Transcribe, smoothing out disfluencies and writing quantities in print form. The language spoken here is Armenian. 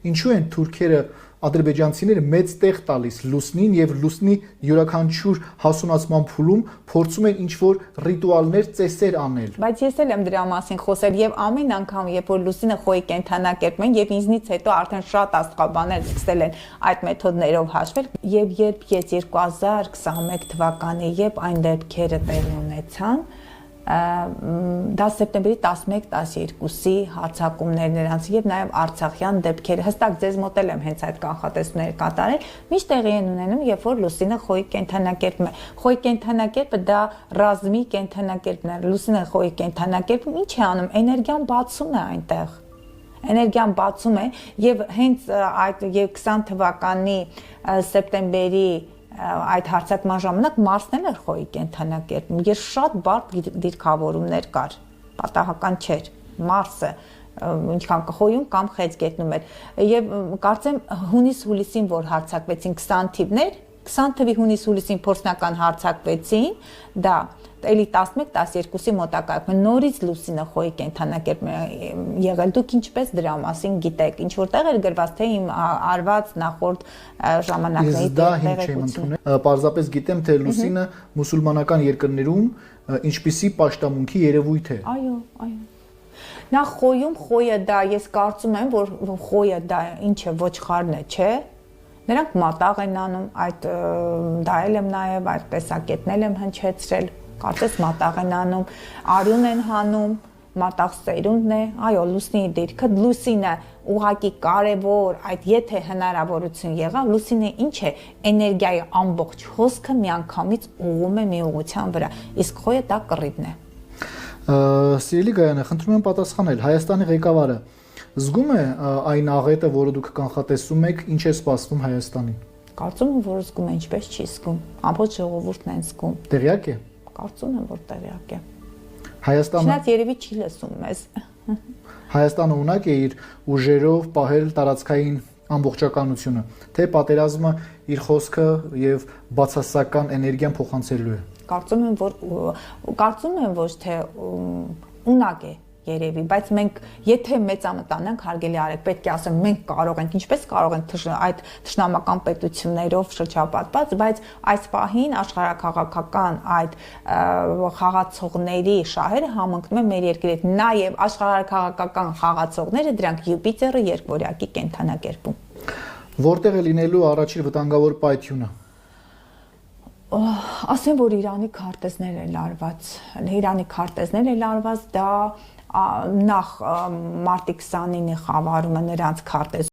ինչու են թուրքերը ադրբեջանցիները մեծ տեղ տալիս լուսնին եւ լուսնի յուրաքանչյուր հասունացման փուլում փորձում են ինչ-որ ռիտուալներ, ծեսեր անել։ Բայց ես էլ եմ դրա մասին խոսել եւ ամեն անգամ, երբ որ լուսինը խոյի կենդանակերպում են եւ ինձնից հետո արդեն շատ աստղաբաներ սկսել են այդ մեթոդներով հաշվել եւ երբ ես 2021 թվականի երբ այն դեպքերը տեղի ունեցան, դա սեպտեմբերի 11-12-ի հարձակումներն նրանց եւ նաեւ արցախյան դեպքերը հստակ ձեզ մոտ եմ հենց այդ կանխատեսումները կատարել միշտ տեղի են ունենում երբ որ լուսինը խոյի կենդանակերպում է խոյի կենդանակերպը դա ռազմի կենդանակերպն է լուսինը խոյի կենդանակերպում ինչ է անում էներգիան բացում է այնտեղ էներգիան բացում է եւ հենց այդ 20 թվականի սեպտեմբերի այդ հարցակման ժամանակ Մարսն էլ էր խոյի կենդանակերպում ես շատ բարդ դիրքավորումներ կար պատահական չէր Մարսը ինչքան կխոյում կամ խեցգետնում էր եւ կարծեմ հունիս-հուլիսին որ հարձակվեցին 20 թիվներ 20 թվի հունիս-հուլիսին փորձնական հարձակվեցին դա էլի 11-12-ի մոտակայքում նորից լուսինը խոյի կենդանակերպում եղել դուք ինչպես դրա մասին գիտեք ինչ որտեղ էր գրված թե իմ արված նախորդ ժամանակների տեղեկությունները պարզապես գիտեմ թե լուսինը մուսուլմանական երկրներում ինչպիսի պաշտամունքի երևույթ է այո նա խոյում խոյը դա ես կարծում եմ որ խոյը դա ինչը ոչխարն է չէ նրանք մատաղ են անում այդ դա էլ եմ նաև այդ տեսակետն եմ հնչեցրել կարծես մատաղ են անում արյուն են հանում մատաղ սերունդն է այո լուսնի դիրքը լուսինը ուղղակի կարևոր այդ եթե հնարավորություն եղավ լուսինը ինչ է էներգիայի ամբողջ հոսքը միանգամից ուղղում է մի ուղղության վրա իսկ խոյը դա կռիվն է Սիրելի Գայանե խնդրում եմ պատասխանել Հայաստանի ղեկավարը զգում է այն աղետը, որը դուք կանխատեսում եք, ինչ է սպասվում Հայաստանին։ Կարծում եմ, որ զգում է, ինչպես չի զգում։ Ամբողջ ժողովուրդն են զգում։ Տեղյակ է։ Կարծում եմ, որ տեղյակ է։ Հայաստանը Չնայած երևի չի լսում մեզ։ Հայաստանը ունակ է իր ուժերով պահել տարածքային ամբողջականությունը, թե պատերազմը իր խոսքը եւ բացասական էներգիան փոխանցելու է։ Կարծում եմ, ոչ թե ունակ է երևի, բայց մենք եթե մեծամտանանք հարգելի արեք, պետք է ասեմ, մենք կարող ենք, ինչպես կարող ենք այդ թշնամական պետություններով շրջապատված, բայց այս պահին աշխարհաքաղաքական այդ խաղացողների շահերը համընկնում են մեր երկրի հետ, նաև աշխարհաքաղաքական խաղացողները դրանք Յուպիտերը երկվորյակի կենդանակերպում։ Որտեղ է լինելու առաջին վտանգավոր պայթյունը։ Ասեմ, որ Իրանի քարտեզներ է լարված, դա նախ մարտի 29-ի խավարումը նրանց քարտեզ